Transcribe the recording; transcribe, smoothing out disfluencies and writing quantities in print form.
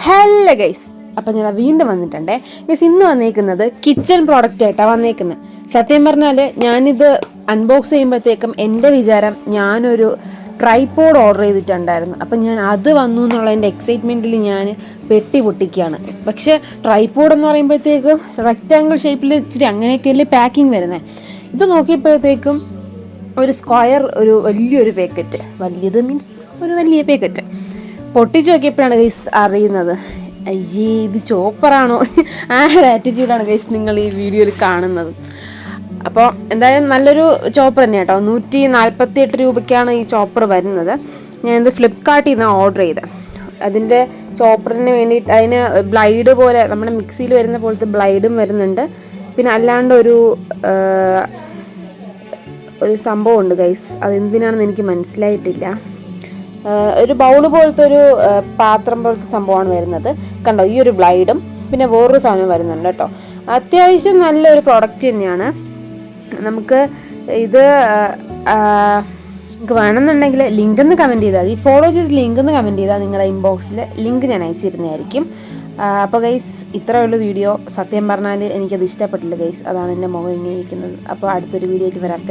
Hello guys, അപ്പം ഞാൻ വീണ്ടും വന്നിട്ടുണ്ടേ ഗൈസ്. ഇന്ന് വന്നേക്കുന്നത് കിച്ചൺ പ്രോഡക്റ്റ് ആയിട്ടാണ് വന്നേക്കുന്നത്. സത്യം പറഞ്ഞാൽ ഞാനിത് അൺബോക്സ് ചെയ്യുമ്പോഴത്തേക്കും എൻ്റെ വിചാരം ഞാനൊരു ട്രൈപോഡ് ഓർഡർ ചെയ്തിട്ടുണ്ടായിരുന്നു. അപ്പം ഞാൻ അത് വന്നു എന്നുള്ള എൻ്റെ എക്സൈറ്റ്മെൻറ്റിൽ ഞാൻ പെട്ടി പൊട്ടിക്കുകയാണ്. പക്ഷേ ട്രൈപോഡ് എന്ന് പറയുമ്പോഴത്തേക്കും റെക്റ്റാങ്കിൾ ഷേപ്പിൽ ഇച്ചിരി അങ്ങനെയൊക്കെയല്ലേ പാക്കിങ് വരുന്നത്. ഇത് നോക്കിയപ്പോഴത്തേക്കും ഒരു സ്ക്വയർ, ഒരു വലിയൊരു പാക്കറ്റ്, വലിയത് മീൻസ് ഒരു വലിയ പാക്കറ്റ് പൊട്ടിച്ച് നോക്കിയപ്പോഴാണ് ഗൈസ് അറിയുന്നത്, അയ്യേ ഇത് ചോപ്പറാണോ ആ ഒരു ആറ്റിറ്റ്യൂഡാണ് ഗൈസ് നിങ്ങൾ ഈ വീഡിയോയിൽ കാണുന്നത്. അപ്പോൾ എന്തായാലും നല്ലൊരു ചോപ്പർ തന്നെ കേട്ടോ. 148 രൂപയ്ക്കാണ് ഈ ചോപ്പർ വരുന്നത്. ഞാനിത് ഫ്ലിപ്കാർട്ടിൽ നിന്നാണ് ഓർഡർ ചെയ്തത്. അതിൻ്റെ ചോപ്പറിന് വേണ്ടിയിട്ട് അതിന് ബ്ലൈഡ് പോലെ നമ്മുടെ മിക്സിയിൽ വരുന്ന പോലത്തെ ബ്ലൈഡും വരുന്നുണ്ട്. പിന്നെ അല്ലാണ്ട് ഒരു സംഭവമുണ്ട് ഗൈസ്, അതെന്തിനാണെന്ന് എനിക്ക് മനസ്സിലായിട്ടില്ല. ഒരു ബൗള് പോലത്തെ ഒരു പാത്രം പോലത്തെ സംഭവമാണ് വരുന്നത്. കണ്ടോ, ഈ ഒരു ബ്ലൈഡും പിന്നെ വേറൊരു സാധനം വരുന്നുണ്ട് കേട്ടോ. അത്യാവശ്യം നല്ലൊരു പ്രോഡക്റ്റ് തന്നെയാണ്. നമുക്ക് ഇത് നിങ്ങൾക്ക് വേണമെന്നുണ്ടെങ്കിൽ ലിങ്ക് ഒന്ന് കമൻറ്റ് ചെയ്താൽ മതി. ഫോളോ ചെയ്ത് ലിങ്ക് ഒന്ന് കമൻറ്റ് ചെയ്താൽ നിങ്ങളുടെ ഇൻബോക്സിൽ ലിങ്ക് ഞാൻ അയച്ചിരുന്നതായിരിക്കും. അപ്പോൾ ഗൈസ്, ഇത്രയുള്ള വീഡിയോ. സത്യം പറഞ്ഞാൽ എനിക്കത് ഇഷ്ടപ്പെട്ടില്ല ഗൈസ്, അതാണ് എൻ്റെ മുഖം ഇങ്ങനെ ഇരിക്കുന്നത്. അപ്പോൾ അടുത്തൊരു വീഡിയോ ആയിട്ട് വരാം.